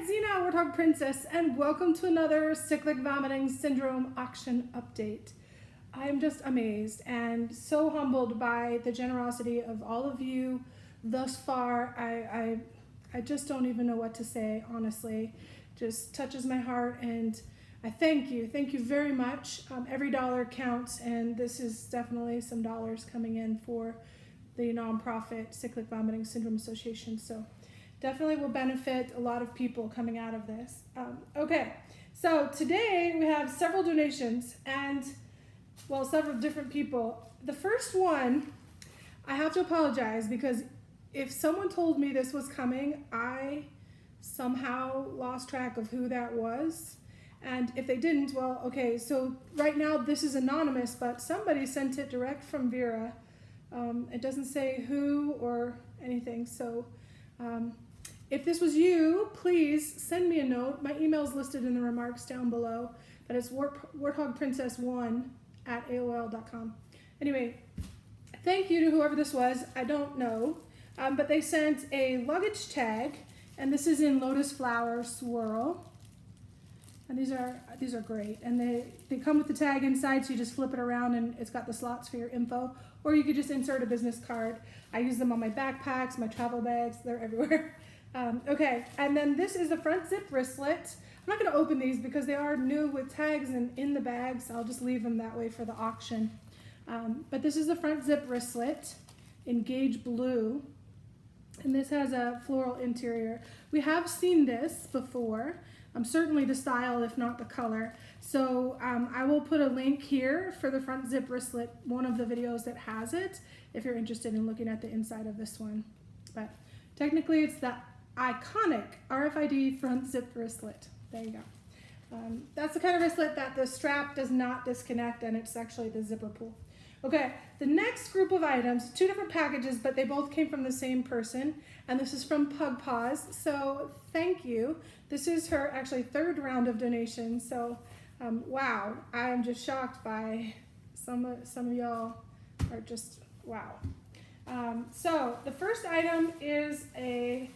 it's Zena, Warthog Princess, and welcome to another cyclic vomiting syndrome auction update. I'm just amazed and so humbled by the generosity of all of you thus far. I just don't even know what to say, honestly. Just touches my heart, and I thank you. Thank you very much. Every dollar counts, and this is definitely some dollars coming in for the nonprofit Cyclic Vomiting Syndrome Association. So definitely will benefit a lot of people coming out of this. Okay, so today we have several donations and, well, several different people. The first one, I have to apologize because if someone told me this was coming, I somehow lost track of who that was. And if they didn't, well, okay, so right now this is anonymous, but somebody sent it direct from Vera. It doesn't say who or anything, so if this was you, please send me a note. My email is listed in the remarks down below, but it's warthogprincess1@aol.com. Anyway, thank you to whoever this was. I don't know, but they sent a luggage tag, and this is in Lotus Flower Swirl. And these are great, and they come with the tag inside, so you just flip it around and it's got the slots for your info, or you could just insert a business card. I use them on my backpacks, my travel bags, they're everywhere. Okay, and then this is the front zip wristlet. I'm not going to open these because they are new with tags and in the bags. I'll just leave them that way for the auction. But this is the front zip wristlet in Gauge Blue, and this has a floral interior. We have seen this before. Certainly the style, if not the color. So I will put a link here for the front zip wristlet, one of the videos that has it, if you're interested in looking at the inside of this one. But technically it's the iconic RFID front zip wristlet. There you go. That's the kind of wristlet that the strap does not disconnect, and it's actually the zipper pull. Okay, the next group of items, two different packages, but they both came from the same person, and this is from Pug Paws, so thank you. This is her actually third round of donations, so wow, I'm just shocked by some of y'all are just wow. So the first item is a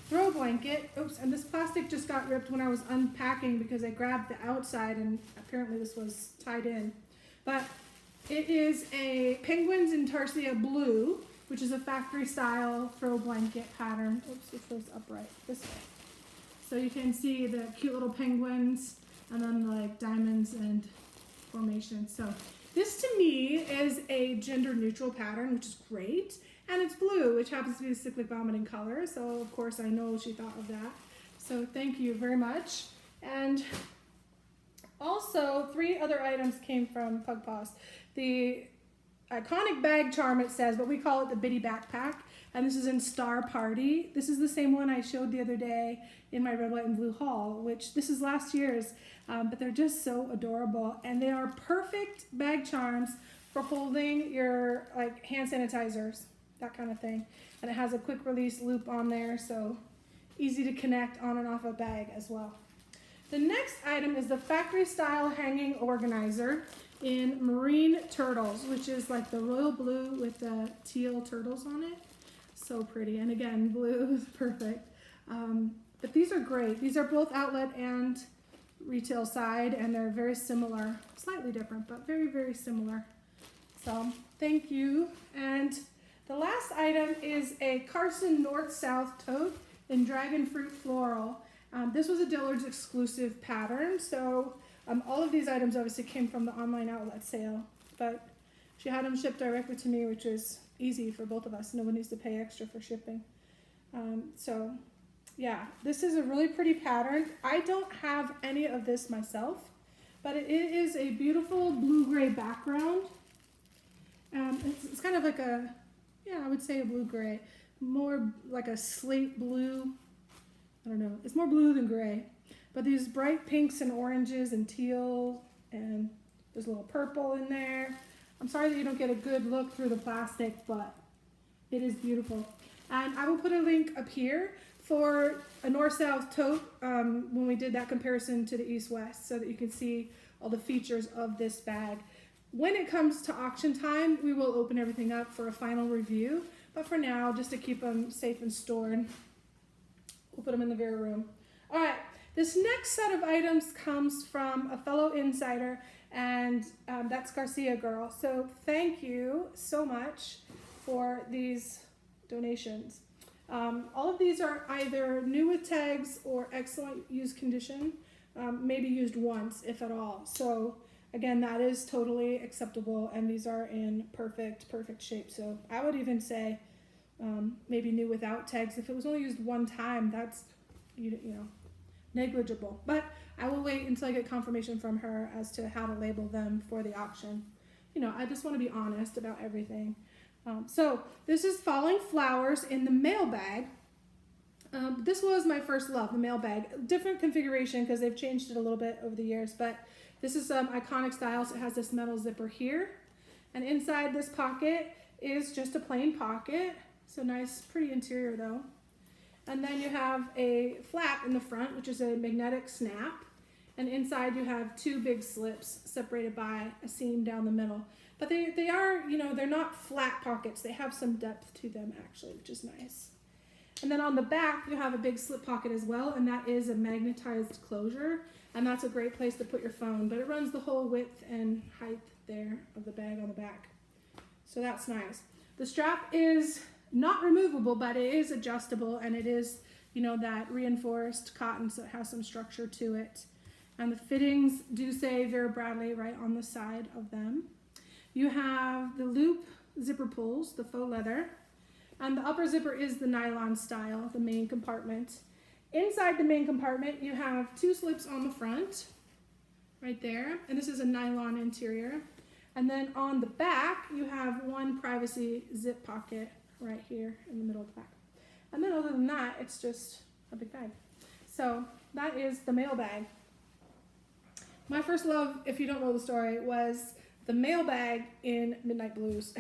throw blanket. Oops, and this plastic just got ripped when I was unpacking because I grabbed the outside and apparently this was tied in. But it is a Penguins Intarsia Blue, which is a factory style throw blanket pattern. Oops, it goes upright this way. So you can see the cute little penguins and then like diamonds and formations. So this to me is a gender neutral pattern, which is great. And it's blue, which happens to be the cyclic vomiting color. So of course I know she thought of that. So thank you very much. And also 3 other items came from Pug Paws. The iconic bag charm, it says, but we call it the Bitty Backpack. And this is in Star Party. This is the same one I showed the other day in my red, white, and blue haul, which this is last year's, but they're just so adorable. And they are perfect bag charms for holding your like hand sanitizers, that kind of thing. And it has a quick release loop on there, so easy to connect on and off a bag as well. The next item is the factory style hanging organizer in Marine Turtles, which is like the royal blue with the teal turtles on it. So pretty, and again, blue is perfect. But these are great. These are both outlet and retail side, and they're very similar, slightly different, but very, very similar. So thank you. And the last item is a Carson North-South tote in Dragon Fruit Floral. This was a Dillard's exclusive pattern, so all of these items obviously came from the online outlet sale, but she had them shipped directly to me, which is easy for both of us. No one needs to pay extra for shipping. So yeah, this is a really pretty pattern. I don't have any of this myself, but it is a beautiful blue-gray background. It's kind of like a, yeah, I would say a blue-gray, more like a slate blue. I don't know, it's more blue than gray. But these bright pinks and oranges and teal, and there's a little purple in there. I'm sorry that you don't get a good look through the plastic, but it is beautiful. And I will put a link up here for a north-south tote when we did that comparison to the east-west, so that you can see all the features of this bag. When it comes to auction time, we will open everything up for a final review. But for now, just to keep them safe and stored, we'll put them in the Vera room. All right, this next set of items comes from a fellow insider, and that's Garcia Girl. So thank you so much for these donations. All of these are either new with tags or excellent used condition, maybe used once, if at all. So again, that is totally acceptable, and these are in perfect shape. So I would even say maybe new without tags. If it was only used one time, that's you know, negligible. But I will wait until I get confirmation from her as to how to label them for the auction. You know, I just want to be honest about everything. So this is Falling Flowers in the mailbag. This was my first love, the mailbag. Different configuration because they've changed it a little bit over the years, but this is iconic style. So it has this metal zipper here, and inside this pocket is just a plain pocket. So nice, pretty interior though. And then you have a flap in the front, which is a magnetic snap. And inside you have two big slips separated by a seam down the middle. But they are, you know, they're not flat pockets. They have some depth to them actually, which is nice. And then on the back, you have a big slip pocket as well, and that is a magnetized closure. And that's a great place to put your phone, but it runs the whole width and height there of the bag on the back. So that's nice. The strap is not removable, but it is adjustable, and it is, you know, that reinforced cotton, so it has some structure to it. And the fittings do say Vera Bradley right on the side of them. You have the loop zipper pulls, the faux leather, and the upper zipper is the nylon style, the main compartment. Inside the main compartment, you have two slips on the front, right there, and this is a nylon interior. And then on the back, you have one privacy zip pocket right here in the middle of the back. And then other than that, it's just a big bag. So that is the mailbag. My first love, if you don't know the story, was the mailbag in Midnight Blues.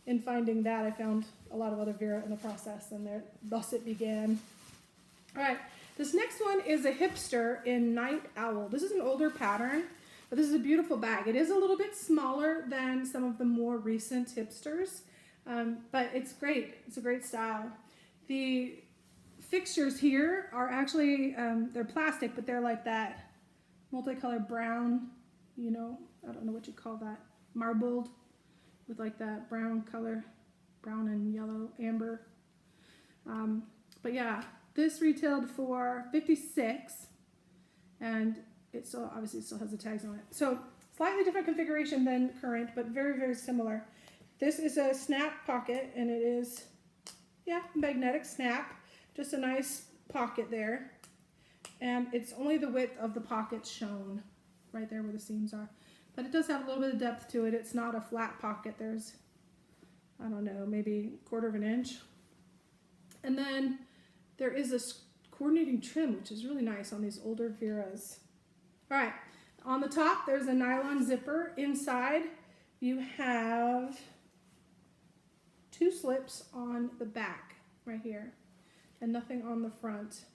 In finding that, I found a lot of other Vera in the process, and thus it began. All right, this next one is a hipster in Night Owl. This is an older pattern, but this is a beautiful bag. It is a little bit smaller than some of the more recent hipsters, but it's great. It's a great style. The fixtures here are actually, they're plastic, but they're like that multicolored brown, you know, I don't know what you call that, marbled with like that brown color, brown and yellow, amber. But yeah, this retailed for $56, and it still, obviously still has the tags on it. So slightly different configuration than current, but very similar. This is a snap pocket, and it is, yeah, magnetic snap, just a nice pocket there. And it's only the width of the pocket shown right there where the seams are. But it does have a little bit of depth to it. It's not a flat pocket. There's, I don't know, maybe a quarter of an inch. And then there is a coordinating trim, which is really nice on these older Veras. All right, on the top, there's a nylon zipper. Inside, you have two slips on the back right here, and nothing on the front.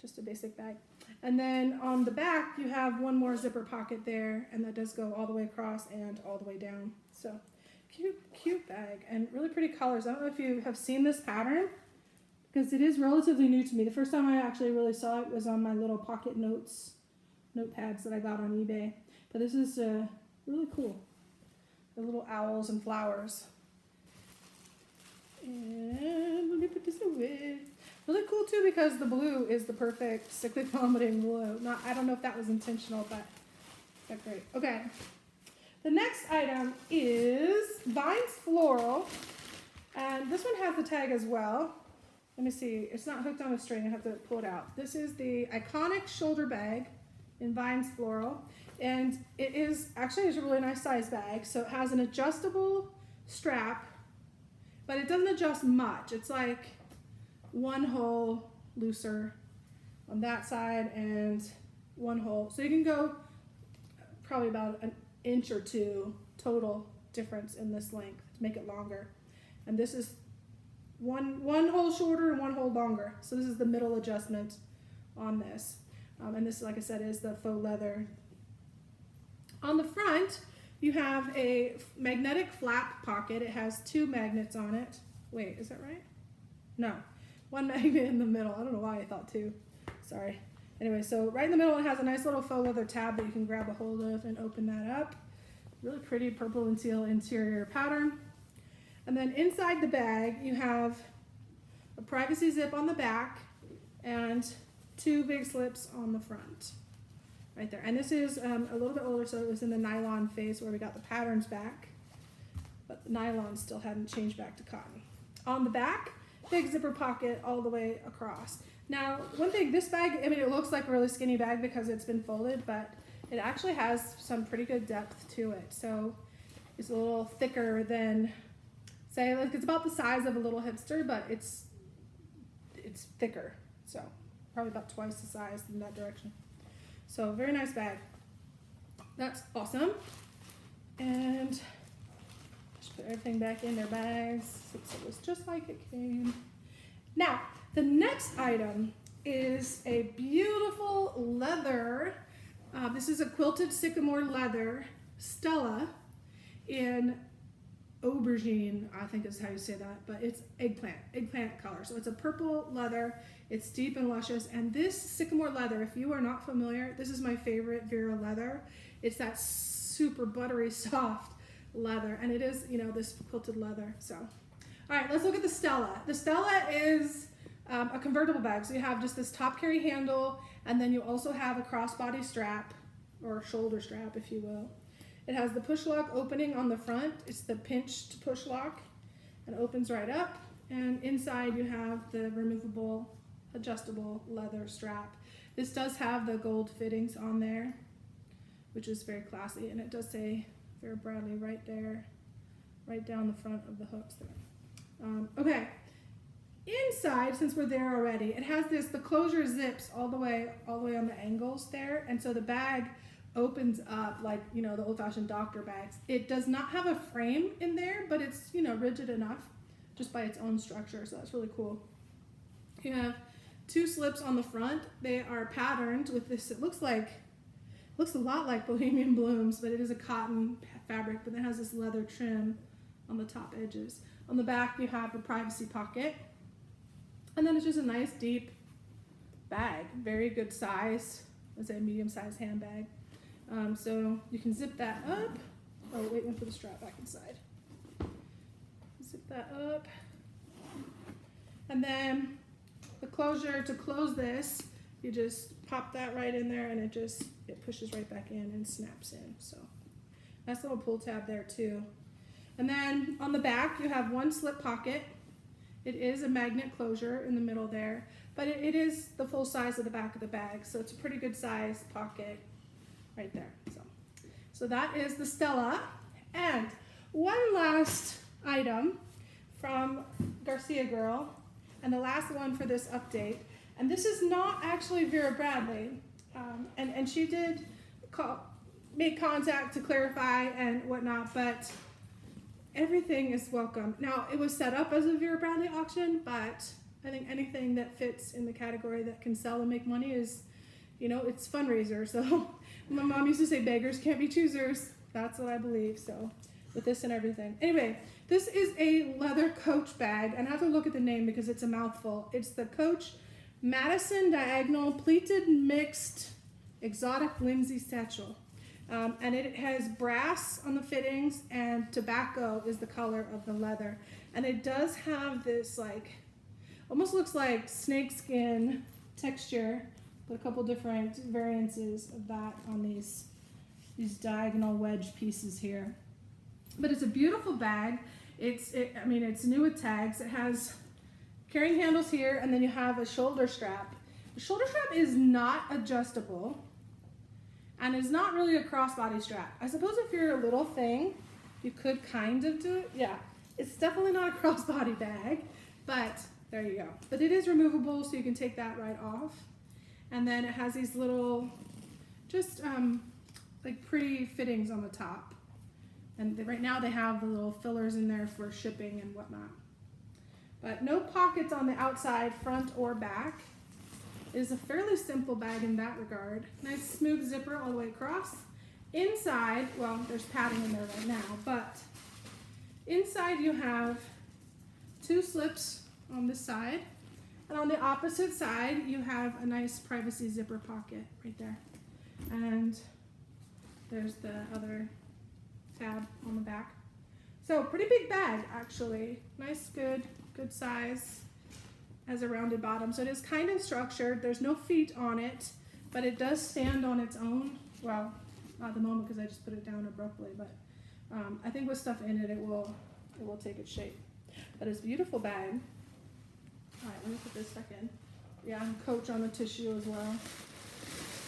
Just a basic bag. And then on the back, you have one more zipper pocket there, and that does go all the way across and all the way down. So cute bag, and really pretty colors. I don't know if you have seen this pattern, because it is relatively new to me. The first time I actually really saw it was on my little pocket notepads that I got on eBay. But this is really cool. The little owls and flowers. And let me put this away. Really cool too, because the blue is the perfect cyclic vomiting blue. I don't know if that was intentional, but that's great. Okay. The next item is Vines Floral, and this one has the tag as well. Let me see. It's not hooked on a string. I have to pull it out. This is the iconic shoulder bag in Vines Floral, and it is actually a really nice size bag. So it has an adjustable strap, but it doesn't adjust much. It's like one hole looser on that side and one hole. So you can go probably about an inch or two total difference in this length to make it longer. And this is one hole shorter and one hole longer. So this is the middle adjustment on this. And this, like I said, is the faux leather. On the front, you have a magnetic flap pocket. It has two magnets on it. Wait, is that right? No. One magnet in the middle. I don't know why I thought two. sorry. Anyway, so right in the middle it has a nice little faux leather tab that you can grab a hold of and open that up. Really pretty purple and teal interior pattern. And then inside the bag you have a privacy zip on the back and 2 big slips on the front. Right there. And this is a little bit older, so it was in the nylon phase where we got the patterns back. But the nylon still hadn't changed back to cotton. On the back, big zipper pocket all the way across. Now, one thing, this bag, I mean, it looks like a really skinny bag because it's been folded, but it actually has some pretty good depth to it. So it's a little thicker than, say, like it's about the size of a little hipster, but it's thicker. So probably about twice the size in that direction. So very nice bag. That's awesome. And just put everything back in their bags since it was just like it came. Now, the next item is a beautiful leather. This is a quilted sycamore leather Stella in aubergine, I think is how you say that, but it's eggplant color. So it's a purple leather. It's deep and luscious. And this sycamore leather, if you are not familiar, this is my favorite Vera leather. It's that super buttery soft leather, and it is, you know, this quilted leather. So, all right, let's look at the Stella. The Stella is a convertible bag. So you have just this top carry handle, and then you also have a crossbody strap or shoulder strap, if you will. It has the push lock opening on the front. It's the pinch to push lock and opens right up. And inside you have the removable, adjustable leather strap. This does have the gold fittings on there, which is very classy. And it does say Vera Bradley right there, right down the front of the hooks there. Okay. Inside, since we're there already, it has the closure zips all the way on the angles there. And so the bag opens up like, you know, the old-fashioned doctor bags. It does not have a frame in there, but it's, you know, rigid enough just by its own structure, so that's really cool. You have 2 slips on the front. They are patterned with this, it looks a lot like Bohemian Blooms, but it is a cotton fabric, but it has this leather trim on the top edges. On the back you have a privacy pocket, and then it's just a nice deep bag, very good size. It's a medium-sized handbag. So you can zip that up. Oh, wait, let me put the strap back inside. Zip that up. And then the closure, to close this, you just pop that right in there and it pushes right back in and snaps in. So nice little pull tab there too. And then on the back, you have 1 slip pocket. It is a magnet closure in the middle there, but it is the full size of the back of the bag. So it's a pretty good size pocket right there. So that is the Stella. And one last item from Garcia Girl, and the last one for this update. And this is not actually Vera Bradley. And she did make contact to clarify and whatnot, but everything is welcome. Now, it was set up as a Vera Bradley auction, but I think anything that fits in the category that can sell and make money is, you know, it's fundraiser. So my mom used to say beggars can't be choosers. That's what I believe. So with this and everything. Anyway, this is a leather Coach bag, and I have to look at the name because it's a mouthful. It's the Coach Madison Diagonal Pleated Mixed Exotic Linsey Satchel. And it has brass on the fittings, and tobacco is the color of the leather. And it does have this, like, almost looks like snakeskin texture, but a couple different variances of that on these diagonal wedge pieces here. But it's a beautiful bag. I mean, it's new with tags. It has carrying handles here, and then you have a shoulder strap. The shoulder strap is not adjustable, and it's not really a crossbody strap. I suppose if you're a little thing, you could kind of do it. Yeah, it's definitely not a crossbody bag, but there you go. But it is removable, so you can take that right off. And then it has these little, just like pretty fittings on the top. And right now they have the little fillers in there for shipping and whatnot. But no pockets on the outside, front or back. It is a fairly simple bag in that regard. Nice smooth zipper all the way across. Inside, well, there's padding in there right now, but inside you have 2 slips on this side, And on the opposite side, you have a nice privacy zipper pocket right there. And there's the other tab on the back. So pretty big bag, actually. Nice, good size. Has a rounded bottom. So it is kind of structured. There's no feet on it, but it does stand on its own. Well, not at the moment because I just put it down abruptly, but I think with stuff in it, it will take its shape. But it's a beautiful bag. All right, let me put this back in. Yeah, Coach on the tissue as well.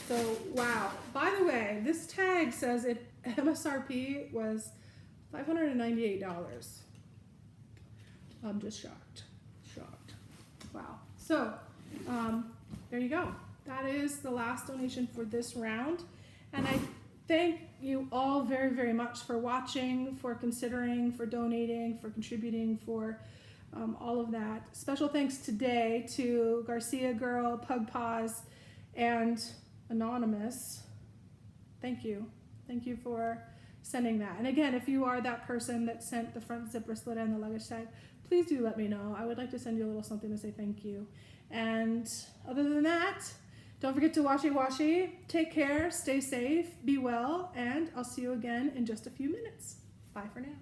So, wow. By the way, this tag says it MSRP was $598. I'm just shocked. Wow. So, there you go. That is the last donation for this round. And I thank you all very, very much for watching, for considering, for donating, for contributing, for all of that. Special thanks today to Garcia Girl, Pug Paws, and Anonymous. Thank you. Thank you for sending that. And again, if you are that person that sent the front zipper slit and the luggage tag, please do let me know. I would like to send you a little something to say thank you. And other than that, don't forget to washy. Take care, stay safe, be well, and I'll see you again in just a few minutes. Bye for now.